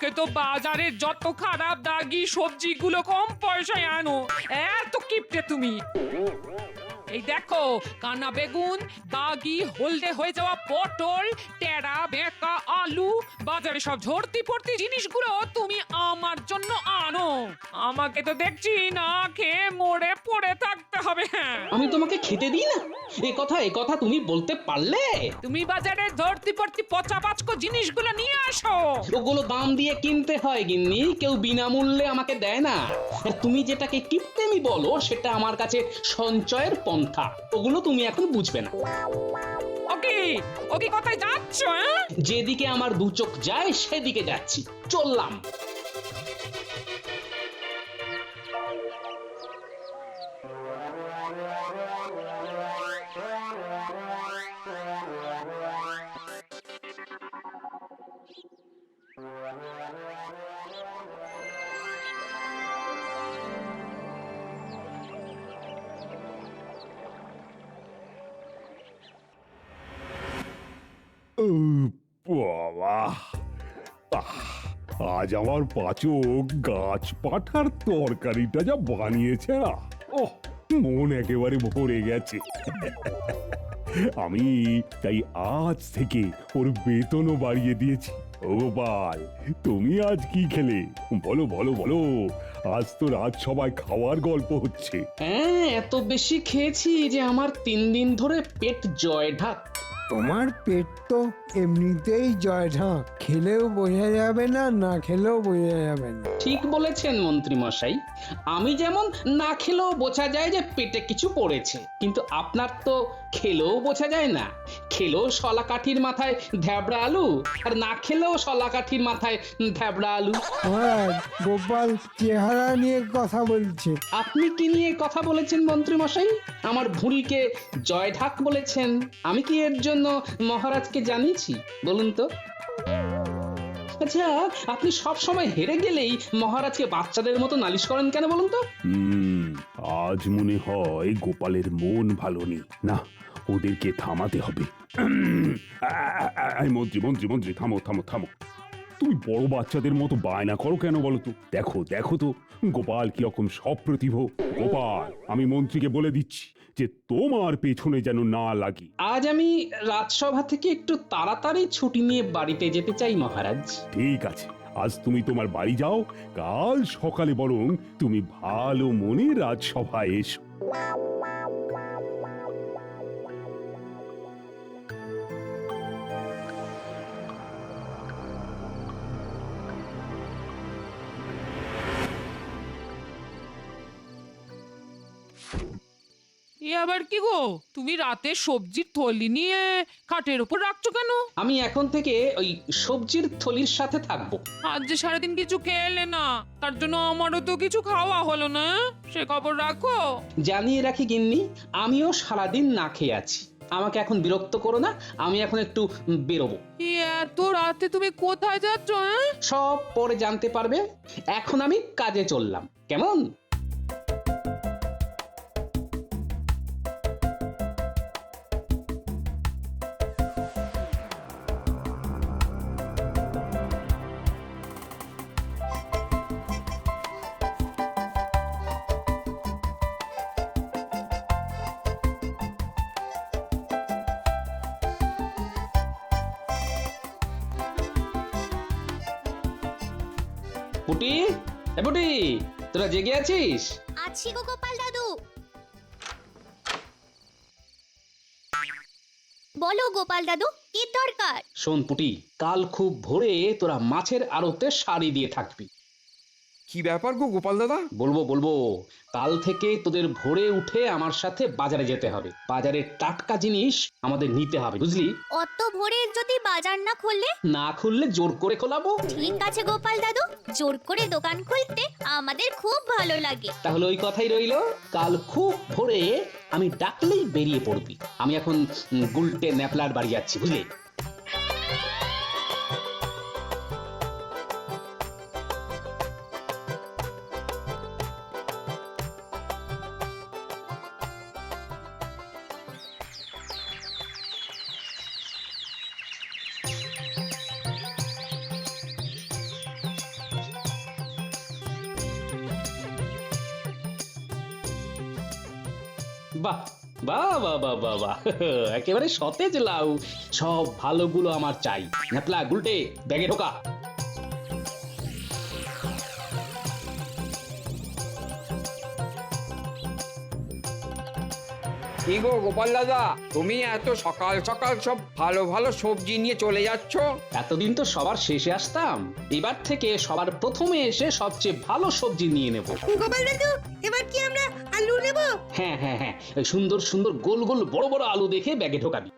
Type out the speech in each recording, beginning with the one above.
তাহলে তো বাজারের যত খারাপ দাগি সবজিগুলো কম পয়সায় আনো। এত কিপটে তুমি। এই দেখো, কানা বেগুন, দাগি হলদে হয়ে যাওয়া পটল, টেরা বেঁকা আলু, বাজারে সব ঝর্তি পড়তি জিনিসগুলো তুমি আমার জন্য আনো। আমাকে তো দেখছি না খেয়ে মরে পড়ে থাকতে হবে। হ্যাঁ, আমি তোমাকে খেতে দিই না? এ কথা তুমি বলতে পারলে? তুমি বাজারে ধরতি পড়তি পচা বাচকো জিনিসগুলো নিয়ে আসো। ওগুলো দাম দিয়ে কিনতে হয় গিন্নি, কেউ বিনামূল্যে আমাকে দেয় না। আর তুমি যেটাকে কিপটেমি বলো সেটা আমার কাছে সঞ্চয়ের পন্থা। ওগুলো তুমি এখন বুঝবে না। ওকে ওকে, কোথায় যাচ্ছ? হ্যাঁ, যেদিকে আমার দু চোখ যায় সেদিকে যাচ্ছি, চললাম। বাবা, আজ আমার পাচক গাছ পাঠার তরকারিটা যা বানিয়েছে না, ওহ, মন একেবারে ভরে গেছে। আমি তাই আজ থেকে ওর বেতনও বাড়িয়ে দিয়েছি। ও গোপাল, তুমি আজ কি খেলে? বলো বলো বলো, আজ তো রাত সবাই খাওয়ার গল্প হচ্ছে। হ্যাঁ, এত বেশি খেয়েছি যে আমার 3 দিন ধরে পেট জয় ঢাক। তোমার পেট তো এমনিতেই জয় ঢাক, খেলেও বোঝা যাবে না, না খেলেও বোঝা যাবে না। ঠিক বলেছেন মন্ত্রী মশাই। আমি যেমন না খেলেও বোঝা যায় যে পেটে কিছু পড়েছে, কিন্তু আপনার তো খেলেও বোঝা যায় না। খেলেও শলা কাঠির মাথায় ধ্যাবড়া আলু, আর না খেলেও শলা কাঠির মাথায় ধ্যাবড়া আলু। মহারাজ, গোপাল চেহারা নিয়ে কথা বলছে। আপনি কি নিয়ে কথা বলেছেন মন্ত্রী মশাই? আমার ভুঁড়িকে জয় ঢাক বলেছেন। আমি কি এর জন্য মহারাজকে জানিয়েছি বলুন তো? আচ্ছা, আপনি সব সময় হেরে গেলেই মহারাজকে বাচ্চাদের মতো নালিশ করেন কেন বলুন তো? আজ মনে হয় গোপালের মন ভালো নেই। না, ওদেরকে থামাতে হবে। মন্ত্রী মন্ত্রী মন্ত্রী, থামো থামো থামো। তুমি বড় বাচ্চাদের মতো বায়না করো কেন বলো তো? দেখো দেখো তো গোপাল কিরকম সপ্রতিভ। গোপাল, আমি মন্ত্রীকে বলে দিচ্ছি যে তোমার পেছনে যেন না লাগি। আজ আমি রাজসভা থেকে একটু তাড়াতাড়ি ছুটি নিয়ে বাড়িতে যেতে চাই মহারাজ। ঠিক আছে, আজ তুমি তোমার বাড়ি যাও, কাল সকালে বরং তুমি ভালো মনে রাজসভায় এসো। এ আবার কি গো, তুমি রাতে সবজির থলি নিয়ে খাটের উপর রাখছো কেন? আমি এখন থেকে ওই সবজির থলির সাথে থাকবো। আজ যে সারাদিন কিছু খেলে না, তার জন্য আমারও তো কিছু খাওয়া হলো না। সে খবর রাখো। জানিয়ে রাখি গিন্নি, আমিও সারাদিন না খেয়ে আছি। আমাকে এখন বিরক্ত করো না, আমি এখন একটু বেরোবো। এ এত রাতে তুমি কোথায় যাচ্ছ? হ্যাঁ, সব পরে জানতে পারবে। এখন আমি কাজে চললাম, কেমন? পুটি, এ পুটি, তোরা জেগে আছিস? আছি গো গোপাল দাদু। বলো গোপাল দাদু, কি দরকার? শোন পুটি, কাল খুব ভোরে তোরা মাছের আড়তে সারি দিয়ে থাকবি। কি ব্যাপার গো গোপাল দাদা? বলবো বলবো, কাল থেকে তোদের ভোরে উঠে আমার সাথে বাজারে যেতে হবে। বাজারের টাটকা জিনিস আমাদের নিতে হবে, বুঝলি? অত ভোরে যদি বাজার না খুললে? না খুললে জোর করে খোলাবো। ঠিক আছে গোপাল দাদু, জোর করে দোকান খুলতে আমাদের খুব ভালো লাগে। তাহলে ওই কথাই রইলো, কাল খুব ভোরে আমি ডাকলেই বেরিয়ে পড়বি। আমি এখন গুলটে ন্যাপলার বাড়ি যাচ্ছি, বুঝলি? বাহ বাহ বাহ বাহ বাহ বাহ একেবারে সতেজ লাউ, সব ভালোগুলো আমার চাই। ন্যাপলা গুলটে ব্যাগে ঢোকা। কি গো গোপাল দাদা, তুমি এত সকাল সকাল সব ভালো ভালো সবজি নিয়ে চলে যাচ্ছ? এতদিন তো সবার শেষে আসতাম, এবার থেকে সবার প্রথমে এসে সবচেয়ে ভালো সবজি নিয়ে নেব। গোপাল দাদু, এবার কি আমরা আলু নেব? হ্যাঁ হ্যাঁ হ্যাঁ, ওই সুন্দর সুন্দর গোল গোল বড় বড় আলু দেখে ব্যাগে ঢোকাবি।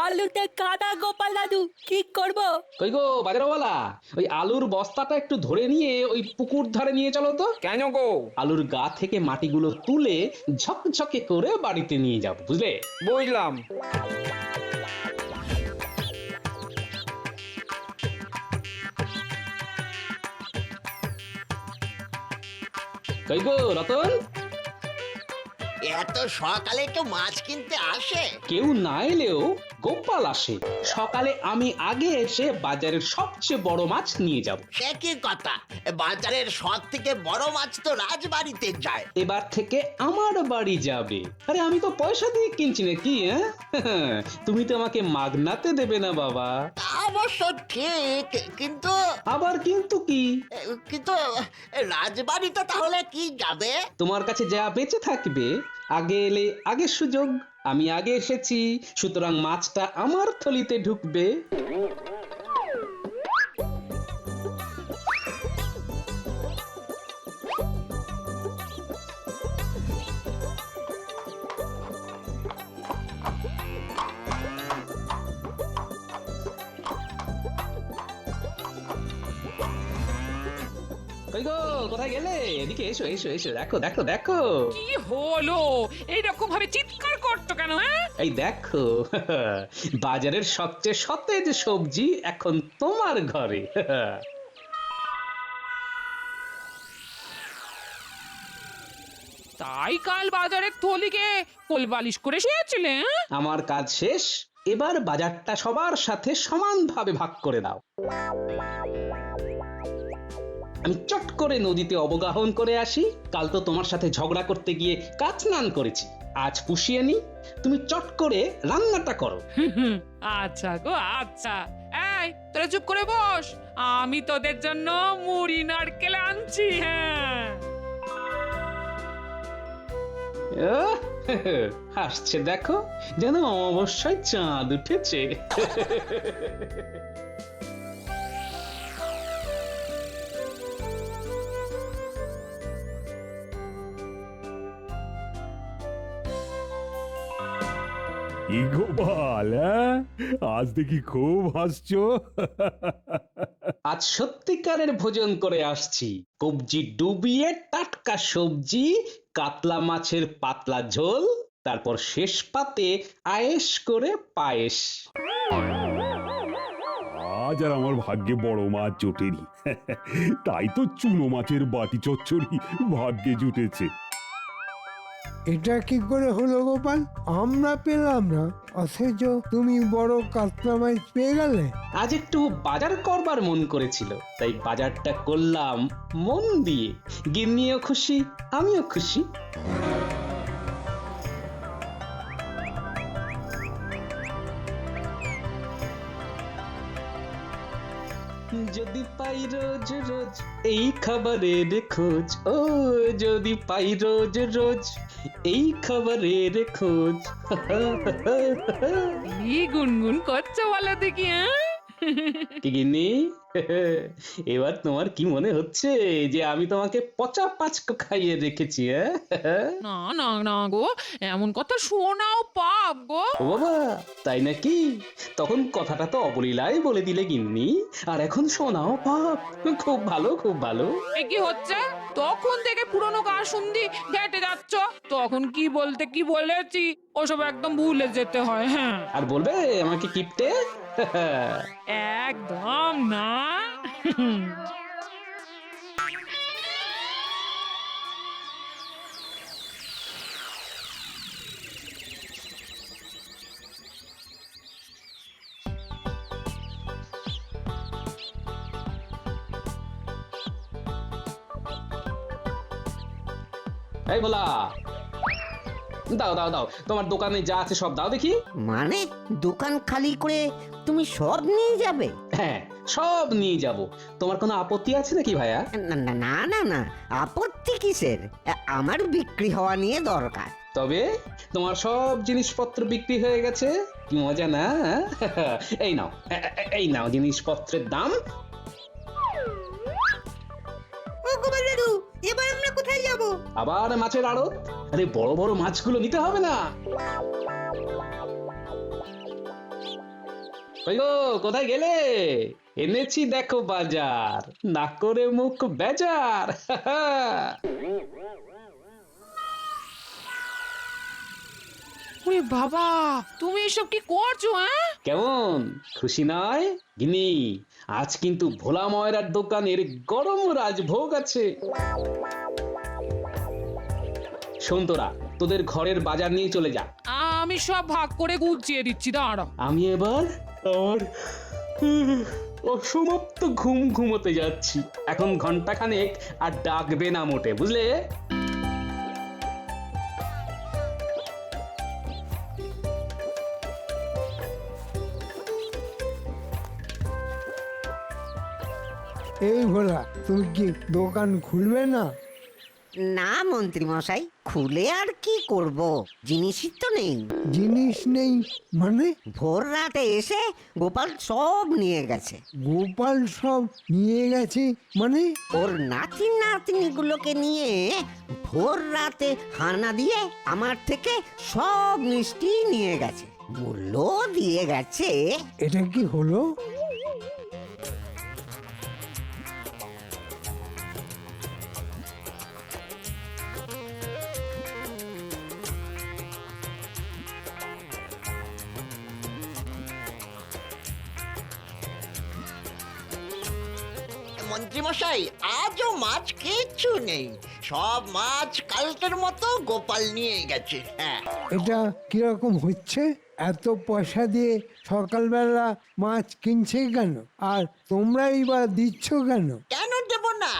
আলুতে কাদা গোপাল দাদু, কি করব? কই গো বাজারওয়ালা, ওই আলুর বস্তাটা একটু ধরে নিয়ে ওই পুকুর ধারে নিয়ে চলো তো। কেন গো? আলুর গা থেকে মাটিগুলো তুলে ঝকঝকে করে বাড়িতে নিয়ে যাবো, বুঝলে? বুঝলাম। কই গো রতন, এত সকালে কেউ মাছ কিনতে আসে? কেউ না এলেও গোপাল আসে। সকালে আমি আগে এসে বাজারের সবচেয়ে বড় মাছ নিয়ে যাব। সে কি কথা, বাজারের সব থেকে বড় মাছ তো রাজবাড়িতে যায়। এবার থেকে আমার বাড়ি যাবে। আরে আমি তো পয়সা দিয়ে কিনছি নাকি, হ্যাঁ? তুমি তো আমাকে মাগনাতে দেবে না বাবা। তা অবশ্য ঠিক, কিন্তু আবার কিন্তু কি? কিন্তু রাজবাড়িতে তাহলে কি যাবে? তোমার কাছে যা বেঁচে থাকবে, আগে এলে আগে সুযোগ। আমি আগে এসেছি, সুতরাং মাছটা আমার থলিতে ঢুকবে। কই গো, কোথায় গেলে? এদিকে এসো এসো এসো, দেখো দেখো দেখো। কি হলো? এইরকম ভাবে চিৎকার করছো কেন? হ্যাঁ, এই দেখো, বাজারের সবচেয়ে সতেজ সবজি এখন তোমার ঘরে। তাই কাল বাজারের থলিকে কোলবালিশ করে শুয়েছিলে? হ্যাঁ? আমার কাজ শেষ, এবার বাজারটা সবার সাথে সমানভাবে ভাগ করে দাও। আমি চট করে নদীতে অবগাহন করে আসি। কাল তো তোমার সাথে ঝগড়া করতে গিয়ে কাজ স্নান করেছি, আজ পুষিয়ে নি। তুমি চট করে রান্নাটা করো। আচ্ছা গো আচ্ছা। এই তোরা চুপ করে বস, আমি তোদের জন্য মুড়ি নারকেল আনছি। হ্যাঁ, আহ, হাসছে দেখো, যেন অমাবস্যায় চাঁদ উঠেছে। কি গোপাল, হ্যাঁ? আজ দেখি খুব হাসছো। আজ সত্যিকারের ভোজন করে আসছি। কবজি ডুবিয়ে টাটকা সবজি, কাতলা মাছের পাতলা ঝোল, তারপর শেষ পাতে আয়েশ করে পায়েস। আজ আর আমার ভাগ্যে বড় মাছ জোটেনি, তাই তো চুনো মাছের বাটি চচ্চড়ি ভাগ্যে জুটেছে। এটা কি করে হলো গোপাল? আমরা পেলাম না, অথচ তুমি বড় কাতলা মাছ পেয়ে গেলে। আজ একটু বাজার করবার মন করেছিল, তাই বাজারটা করলাম মন দিয়ে। গিন্নিও খুশি, আমিও খুশি। যদি পাই রোজ রোজ এই খাবারের খোঁজ, ও যদি পাই রোজ রোজ এই খাবারের খোঁজ। কি গুনগুন করছো বলো দেখি? হ্যাঁ, কি গিন্নি, এবার তোমার কি মনে হচ্ছে যে আমি তোমাকে পচা পাঁচকো খাইয়ে রেখেছি? না না না গো, এমন কথা শোনাও পাপ গো। ও বাবা, তাই নাকি? তখন কথাটা তো অবলীলায় বলে দিলে গিন্নি, আর এখন শোনাও পাপ। খুব ভালো খুব ভালো। এ কি হচ্ছে? তখন থেকে পুরনো কাসুন্দি ঘেটে যাচ্ছ, তখন কি বলতে কি বলেছি ওসব একদম ভুলে যেতে হয়। হ্যাঁ, আর বলবে আমাকে কিপটে? একদম না। এই বলা, দাও দাও দাও, তোমার দোকানে যা আছে সব দাও দেখি। মানে দোকান খালি করে তুমি সব নিয়ে যাবে? হ্যাঁ, সব নিয়ে যাব। তোমার কোনো আপত্তি আছে নাকি ভাইয়া? না না না না না, আপত্তি কিসের? আমার বিক্রি হওয়া নিয়ে দরকার। তবে তোমার সব জিনিসপত্র বিক্রি হয়ে গেছে, কি মজা না? এই নাও, এই নাও জিনিসপত্রের দাম। গোপাল দাদু, এবার আমরা কোথায় যাব? আবার মাছের আড়ত। আরে বড় বড় মাছগুলো নিতে হবে না? কই গো, কোথায় গেলে? এনেছি দেখো বাজার, না করে মুখ বেজার। ওরে বাবা, তুমি এসব কি করছো? হ্যাঁ, কেমন খুশি নয় গিনি? আজ কিন্তু ভোলা ময়রার দোকানের গরম রাজভোগ আছে। শোন তোরা, তোদের ঘরের বাজার নিয়ে চলে যা। আমি সব ভাগ করে গুছিয়ে দিচ্ছি, দাঁড়া। আমি এবার আর অসমাপ্ত ঘুম ঘুমোতে যাচ্ছি। এখন ঘন্টাখানেক আর ডাকবে না মোটে, বুঝলে? এই ভোলা, তুমি কি দোকান খুলবে না? না মন্ত্রী মশাই, খুলে আর কি করব, জিনিসই তো নেই। জিনিস নেই মানে? ভোর রাতে এসে গোপাল সব নিয়ে গেছে। গোপাল সব নিয়ে গেছে মানে? ওর নাতি নাতনিগুলোকে নিয়ে ভোর রাতে হানা দিয়ে আমার থেকে সব মিষ্টি নিয়ে গেছে, মূল্য দিয়ে গেছে। এটা কি হলো? মন্ত্রী মশাই, আজও মাছ কিচ্ছু নেই, সব মাছ কালকের মতো গোপাল নিয়ে গেছে। হ্যাঁ, এটা কিরকম হচ্ছে? এত পয়সা দিয়ে সকালবেলা মাছ কিনছে কেন, আর তোমরাই বা দিচ্ছ কেন? কেন দেব না?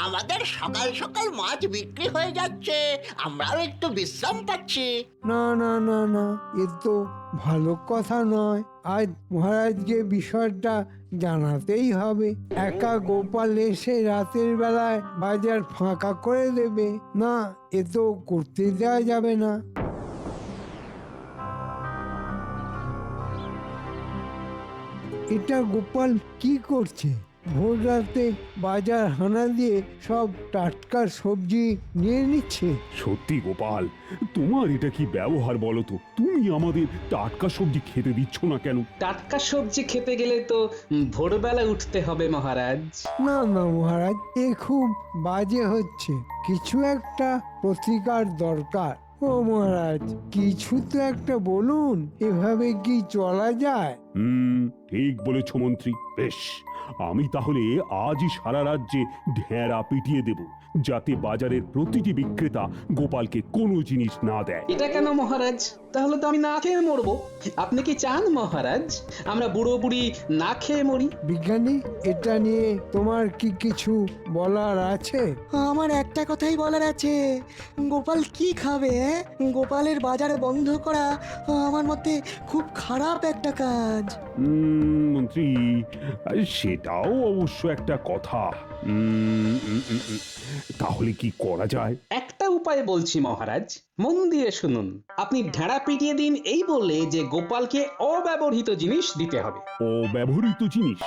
আমাদের সকাল সকাল মাছ বিক্রি হয়ে যাচ্ছে, আমরাও একটু বিশ্রাম পাচ্ছি। না না না না, এ তো ভালো কথা নয়। আজ মহারাজকে বিষয়টা জানাতেই হবে। একা গোপাল এসে রাতের বেলায় বাজার ফাঁকা করে দেবে না, এ তো করতে দেওয়া যাবে না। এটা গোপাল কি করছে? ভোর রাতে বাজার হানা দিয়ে সব টাটকা সবজি নিয়ে নিচ্ছে। সত্যি গোপাল, তোমার এটা কি ব্যবহার বলো তো? তুমি আমাদের টাটকা সবজি খেতে দিচ্ছ না কেন? টাটকা সবজি খেতে গেলে তো ভোরবেলা উঠতে হবে মহারাজ। না না মহারাজ, এ খুব বাজে হচ্ছে। কিছু একটা প্রতিকার দরকার। ও মহারাজ, কিছু তো একটা বলুন, এভাবে কি চলা যায়? ঠিক বলেছ মন্ত্রী। বেশ, আমি তাহলে আজই সারা রাজ্যে ঢেঁড়া পিটিয়ে দেব, যাতে বাজারের প্রতিটি বিক্রেতা গোপালকে কোনো জিনিস না দেয়। এটা কেন মহারাজ? তাহলে তো আমি না খেয়ে মরবো। আপনি কি চান মহারাজ আমরা বুড়ো বুড়ি না খেয়ে মরি? বিজ্ঞানী, এটা নিয়ে তোমার কি কিছু বলার আছে? আমার একটা কথাই বলার আছে, গোপাল কি খাবে? গোপালের বাজার বন্ধ করা আমার মতে খুব খারাপ একটা কাজ। মন্ত্রী, সেটাও অবশ্য একটা কথা। তাহলে কি করা যায়? একটা উপায় বলছি মহারাজ, মন দিয়ে শুনুন। আপনি ঢেঁড়া পিটিয়ে দিন এই বলে যে গোপালকে অব্যবহৃত জিনিস দিতে হবে। অব্যবহৃত জিনিস?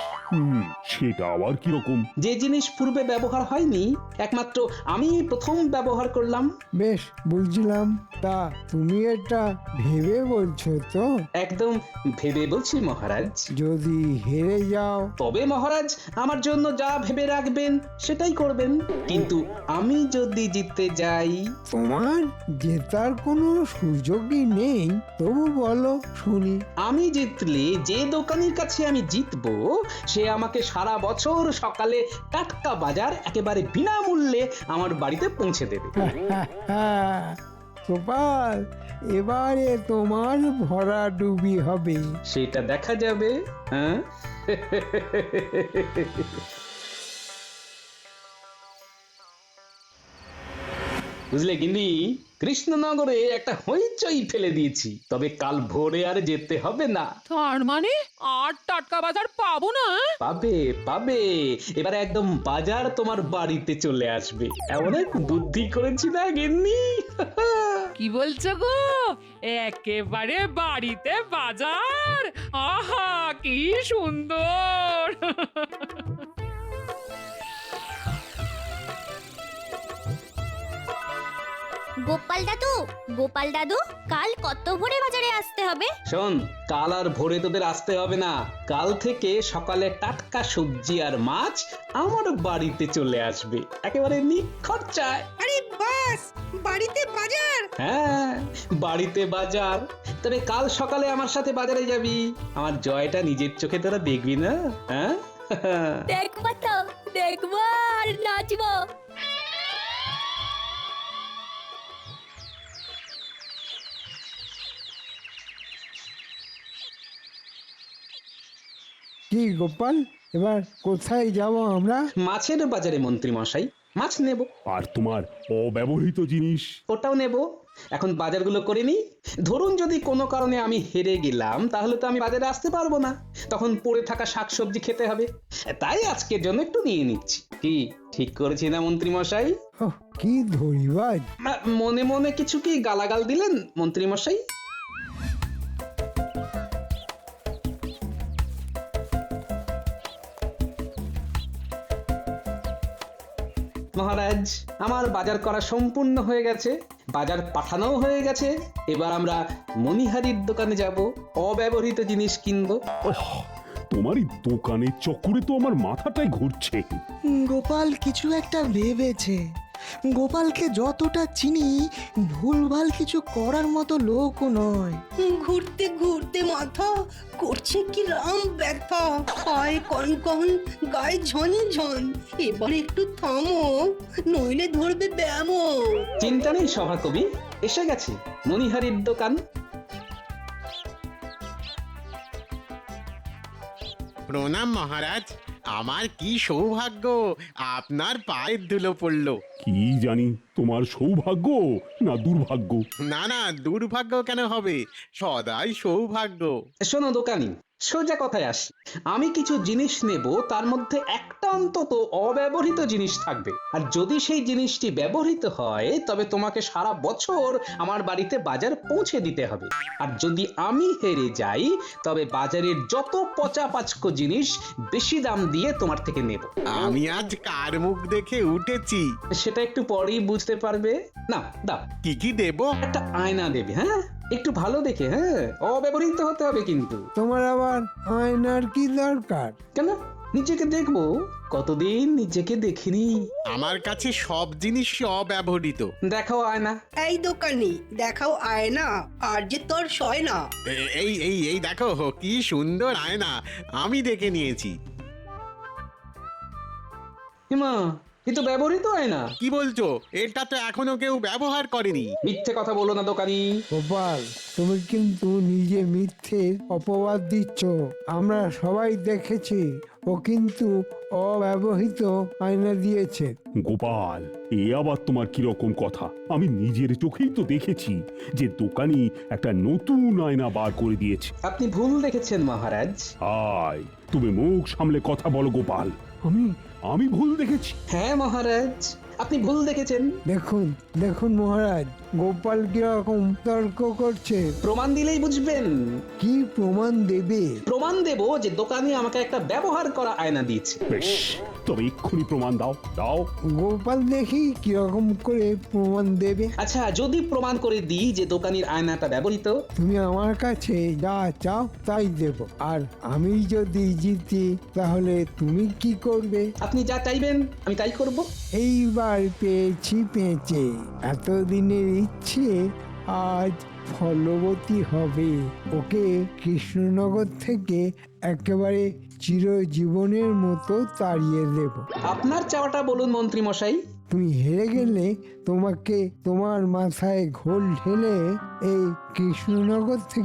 সেটা আবার কিরকম? যে জিনিস পূর্বে ব্যবহার হয়নি, একমাত্র আমি প্রথম ব্যবহার করলাম। বেশ, বুঝলাম। তা তুমি এটা ভেবে বলছো তো? একদম ভেবে বলছি মহারাজ। যদি হেরে যাও? তবে মহারাজ আমার জন্য যা ভেবে রাখবেন সেটাই করবেন। কিন্তু আমি যদি জিততে যাই? তোমার জেতার কোনো সুযোগই নেই। তবু বলো শুনি। আমি জিতলে যে দোকানের কাছে আমি জিতবো সে আমাকে সারা বছর সকালে টাটকা বাজার একেবারে বিনামূল্যে আমার বাড়িতে পৌঁছে দেবে। গোপাল, এবারে তোমার ভরা ডুবি হবে। সেটা দেখা যাবে। হ্যাঁ। বুঝলে গিন্নি, কৃষ্ণনগরে একটা হইচই ফেলে দিয়েছি, তবে কাল ভোরে আর যেতে হবে না। তার মানে আর টাটকা বাজার পাবো না? পাবে পাবে, এবারে একদম বাজার তোমার বাড়িতে চলে আসবে। এমন এক বুদ্ধি করেছি না গিন্নি। কি বলছো গো? একেবারে বাড়িতে বাজার? আহা কি সুন্দর! গোপাল দাদু, কাল কত ভোরে বাজারে আসতে হবে? শোন, কাল আর ভোরে তোদের আসতে হবে না। কাল থেকে সকালে টাটকা সবজি আর মাছ আমার বাড়িতে চলে আসবে, একেবারে নিখরচায়। আরে বাস, বাড়িতে বাজার? হ্যাঁ, বাড়িতে বাজার। তবে কাল সকালে আমার সাথে বাজারে যাবি। আমার জয়টা নিজের চোখে তোরা দেখবি না? হ্যাঁ, দেখবো তো, দেখবো আর নাচবো। কি গোপাল, এবার কোথায় যাব আমরা? মাছের বাজারে মন্ত্রী মশাই, মাছ নেব। আর তোমার অব্যবহৃত জিনিস? ওটাও নেব। এখন বাজারগুলো করে নি। ধরুন যদি কোনো কারণে আমি হেরে গেলাম, তাহলে তো আমি বাজারে আসতে পারবো না, তখন পড়ে থাকা শাকসবজি খেতে হবে। তাই আজকের জন্য একটু নিয়ে নিচ্ছি। কি ঠিক করেছি না মন্ত্রী মশাই? ওহ, কি ধরিবাজ! মনে মনে কিছু কি গালাগাল দিলেন মন্ত্রী মশাই? মহারাজ, আমার বাজার করা সম্পূর্ণ হয়ে গেছে, বাজার পাঠানোও হয়ে গেছে। এবার আমরা মণিহারির দোকানে যাব, অব্যবহৃত জিনিস কিনবো। তোমার এই দোকানের চক্করে তো আমার মাথাটাই ঘুরছে। গোপাল কিছু একটা ভেবেছে। গোপালকে যতটা চিনি, ভুলভাল কিছু করার মতো লোকও নয়। ঘুরতে ঘুরতে মাথা করছে কি রাম ব্যথা, পায়ে কনকন, গায়ে ঝনঝন। এবার একটু থামো, নইলে ধরবে ব্যামো। চিন্তা নেই সভাকবি, এসে গেছে মণিহারির দোকান। প্রণাম মহারাজ, আমার কি সৌভাগ্য আপনার পায়ের ধুলো পড়লো। কি জানি তোমার সৌভাগ্য না দুর্ভাগ্য। না না, দুর্ভাগ্য কেন হবে, সদাই সৌভাগ্য। শোনো দোকানি, সোজা কথায় আসি। আমি কিছু জিনিস নেব, তার মধ্যে একটা অন্তত অব্যবহৃত জিনিস থাকবে। আর যদি সেই জিনিসটি ব্যবহৃত হয়, তবে তোমাকে সারা বছর আমার বাড়িতে বাজার পৌঁছে দিতে হবে। আর যদি আমি হেরে যাই, তবে বাজারের যত পচা পাচকো জিনিস বেশি দাম দিয়ে তোমার থেকে নেব। আমি আজ কার মুখ দেখে উঠেছি সেটা একটু পরেই বুঝতে পারবে। না দাও, কি কি দেব? একটা আয়না দেবে। হ্যাঁ, একটু ভালো দেখে। হ্যাঁ, অব্যবহৃত হতে হবে কিন্তু। তোমার আবার আয়নার কি দরকার? কেন, নিজেকে দেখবো, কতদিন নিজেকে দেখিনি। আমার কাছে সব জিনিস অব্যবহৃত। দেখাও আয়না। এই দোকানি, দেখাও আয়না, আর যে তোর সয় না। এই এই এই দেখো কি সুন্দর আয়না, আমি দেখে নিয়েছি। হিমা, এ তো ব্যবহৃত আয়না। কি বলছো? এটা তো এখনো কেউ ব্যবহার করেনি। মিথ্যে কথা বলো না দোকানি। গোপাল, তুমি কিন্তু নিজে মিথ্যে অপবাদ দিচ্ছ। আমরা সবাই দেখেছি ও কিন্তু অব্যবহৃত আয়না দিয়েছে। গোপাল, এ আবার তোমার কিরকম কথা? আমি নিজের চোখেই তো দেখেছি যে দোকানি একটা নতুন আয়না বার করে দিয়েছে। আপনি ভুল দেখেছেন মহারাজ। আয়, তুমি মুখ সামলে কথা বলো গোপাল। আমি ভুল দেখেছি? হ্যাঁ মহারাজ, আপনি ভুল দেখেছেন। দেখুন দেখুন মহারাজ, গোপাল কিরকম তর্ক করছে। প্রমাণ দিলেই বুঝবেন। কি প্রমাণ দেবে? প্রমাণ দেব যে দোকানি আমাকে একটা ব্যবহার করা আয়না দিয়েছে। বেশ, তবে এক্ষুনি প্রমাণ দাও। দাও। গোপাল দেখি কিরকম করে প্রমাণ দেবে। আচ্ছা, যদি প্রমাণ করে দিই যে দোকানির আয়নাটা ব্যবহৃত? তুমি আমার কাছে যা চাও তাই দেব। আর আমি যদি জিতি, তাহলে তুমি কি করবে? আপনি যা চাইবেন আমি তাই করব। এইবার পেয়েছি পেঁচে, এতদিনের ইচ্ছে আজ ফলবতী হবে। ওকে কৃষ্ণনগর থেকে একেবারে চিরজীবনের মতো তাড়িয়ে দেব। আপনার চাওয়াটা বলুন মন্ত্রী মশাই। তুমি হেরে গেলে তোমাকে তোমার মাথায় ঘোল ঢেলে এই কৃষ্ণনগর থেকে